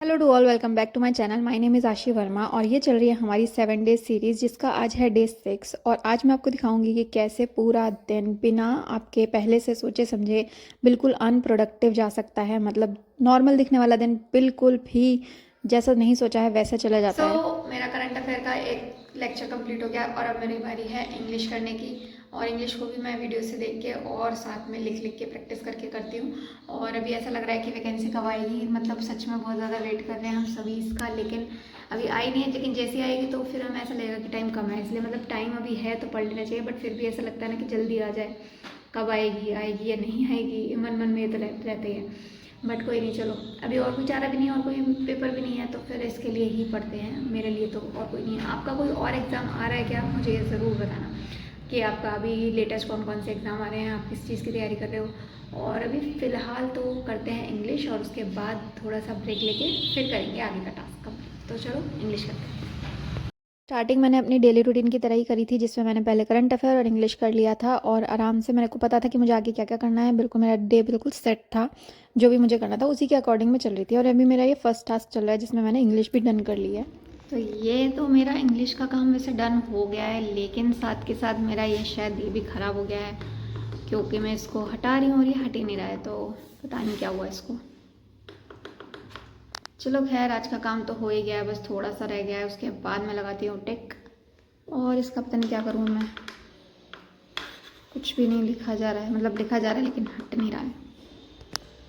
Hello to all, welcome back to my channel. My name is Ashi Verma और ये चल रही है हमारी 7 डेज सीरीज़, जिसका आज है डे 6। और आज मैं आपको दिखाऊंगी कि कैसे पूरा दिन बिना आपके पहले से सोचे समझे बिल्कुल अनप्रोडक्टिव जा सकता है। मतलब नॉर्मल दिखने वाला दिन बिल्कुल भी जैसा नहीं सोचा है वैसा चला जाता है। मेरा करंट अफेयर का एक लेक्चर कंप्लीट हो गया और अब मेरी बारी है इंग्लिश करने की। और इंग्लिश को भी मैं वीडियो से देख के और साथ में लिख लिख के प्रैक्टिस करके करती हूँ। और अभी ऐसा लग रहा है कि वैकेंसी कब आएगी, मतलब सच में बहुत ज़्यादा वेट कर रहे हैं हम सभी इसका, लेकिन अभी आई नहीं है। लेकिन जैसी आएगी तो फिर हमें ऐसा लगेगा कि टाइम कम है, इसलिए मतलब टाइम अभी है तो पढ़ लेना चाहिए। बट फिर भी ऐसा लगता है ना कि जल्दी आ जाए, कब आएगी आएगी या नहीं आएगी, मन मन में ये तो रहते ही है। बट कोई नहीं, चलो अभी और कोई चारा भी नहीं है और कोई पेपर भी नहीं है, तो फिर इसके लिए ही पढ़ते हैं। मेरे लिए तो और कोई नहीं है। आपका कोई और एग्ज़ाम आ रहा है क्या? मुझे ये ज़रूर बताना कि आपका अभी लेटेस्ट कौन कौन से एग्ज़ाम आ रहे हैं, आप किस चीज़ की तैयारी कर रहे हो। और अभी फ़िलहाल तो करते हैं इंग्लिश और उसके बाद थोड़ा सा ब्रेक लेके फिर करेंगे आगे का टास्क कंप्लीट। तो चलो इंग्लिश करते हैं। स्टार्टिंग मैंने अपनी डेली रूटीन की तरह ही करी थी, जिसमें मैंने पहले करंट अफेयर और इंग्लिश कर लिया था और आराम से मेरे को पता था कि मुझे आगे क्या क्या करना है। बिल्कुल मेरा डे बिल्कुल सेट था, जो भी मुझे करना था उसी के अकॉर्डिंग मैं चल रही थी। और अभी मेरा ये फर्स्ट टास्क चल रहा है जिसमें मैंने इंग्लिश भी डन कर ली है। तो ये तो मेरा इंग्लिश का काम वैसे डन हो गया है, लेकिन साथ के साथ मेरा ये शायद ये भी ख़राब हो गया है, क्योंकि मैं इसको हटा रही हूँ और ये हट ही नहीं रहा है। तो पता नहीं क्या हुआ इसको। चलो खैर, आज का काम तो हो ही गया है, बस थोड़ा सा रह गया है, उसके बाद मैं लगाती हूँ टिक। और इसका पता नहीं क्या करूँ मैं, कुछ भी नहीं लिखा जा रहा है, मतलब लिखा जा रहा है लेकिन हट नहीं रहा है।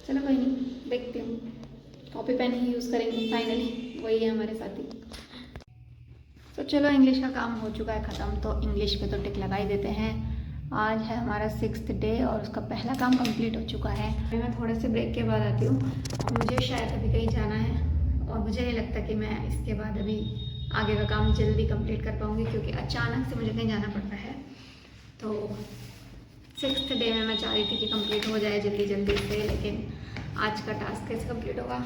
चलो कोई नहीं, देखती हूँ। कॉपी पेन ही यूज़ करेंगे फाइनली, वही है हमारे साथी। तो चलो इंग्लिश का काम हो चुका है ख़त्म, तो इंग्लिश पे तो टिक लगा ही देते हैं। आज है हमारा 6th डे और उसका पहला काम कंप्लीट हो चुका है। अभी मैं थोड़े से ब्रेक के बाद आती हूँ, मुझे शायद अभी कहीं जाना है और मुझे नहीं लगता कि मैं इसके बाद अभी आगे का काम जल्दी कंप्लीट कर पाऊँगी, क्योंकि अचानक से मुझे कहीं जाना पड़ता है। तो 6th डे में मैं चाह रही थी कि कंप्लीट हो जाए जल्दी जल्दी से, लेकिन आज का टास्क कैसे कंप्लीट होगा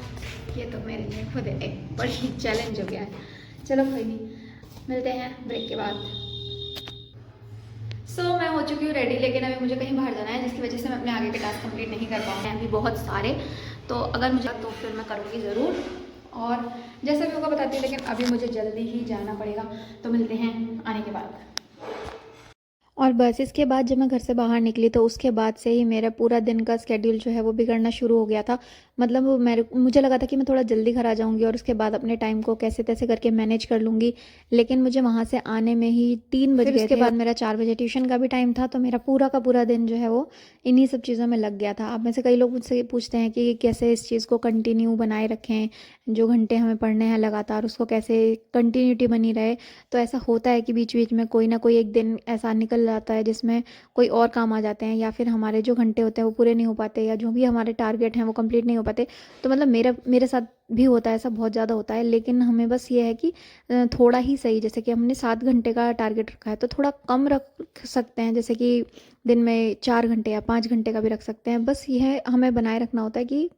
ये तो मेरे लिए खुद एक बड़ी चैलेंज हो गया है। चलो कोई नहीं, मिलते हैं ब्रेक के बाद। मैं हो चुकी हूँ रेडी, लेकिन अभी मुझे कहीं बाहर जाना है, जिसकी वजह से मैं अपने आगे के टास्क कंप्लीट नहीं कर पाऊँगी अभी बहुत सारे। तो अगर मुझे तो फिर मैं करूँगी ज़रूर, और जैसा भी होगा बताती हूँ, लेकिन अभी मुझे जल्दी ही जाना पड़ेगा। तो मिलते हैं आने के बाद। और बस इसके बाद जब मैं घर से बाहर निकली तो उसके बाद से ही मेरा पूरा दिन का स्केड्यूल जो है वो बिगड़ना शुरू हो गया था। मतलब मुझे लगा था कि मैं थोड़ा जल्दी घर आ जाऊंगी और उसके बाद अपने टाइम को कैसे तैसे करके मैनेज कर लूँगी, लेकिन मुझे वहाँ से आने में ही 3 बज गए थे। उसके बाद मेरा 4 बजे ट्यूशन का भी टाइम था, तो मेरा पूरा का पूरा दिन जो है वो इन्हीं सब चीज़ों में लग गया था। आप में से कई लोग मुझसे पूछते हैं कि कैसे इस चीज़ को कंटिन्यू बनाए रखें, जो घंटे हमें पढ़ने हैं लगातार उसको कैसे कंटिन्यूटी बनी रहे। तो ऐसा होता है कि बीच बीच में कोई ना कोई एक दिन ऐसा निकल जाता है जिसमें कोई और काम आ जाते हैं, या फिर हमारे जो घंटे होते हैं वो पूरे नहीं हो पाते, या जो भी हमारे टारगेट हैं वो कंप्लीट नहीं हो पाते। तो मतलब मेरे साथ भी होता है, ऐसा बहुत ज़्यादा होता है। लेकिन हमें बस ये है कि थोड़ा ही सही, जैसे कि हमने 7 घंटे का टारगेट रखा है तो थोड़ा कम रख सकते हैं, जैसे कि दिन में 4 घंटे या 5 घंटे का भी रख सकते हैं। बस यह हमें बनाए रखना होता है कि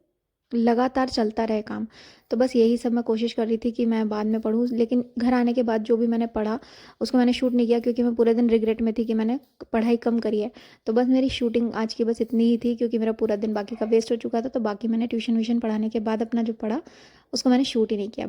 लगातार चलता रहे काम। तो बस यही सब मैं कोशिश कर रही थी कि मैं बाद में पढूँ, लेकिन घर आने के बाद जो भी मैंने पढ़ा उसको मैंने शूट नहीं किया, क्योंकि मैं पूरे दिन रिग्रेट में थी कि मैंने पढ़ाई कम करी है। तो बस मेरी शूटिंग आज की बस इतनी ही थी, क्योंकि मेरा पूरा दिन बाकी का वेस्ट हो चुका था। तो बाकी मैंने ट्यूशन व्यूशन पढ़ाने के बाद अपना जो पढ़ा उसको मैंने शूट ही नहीं किया।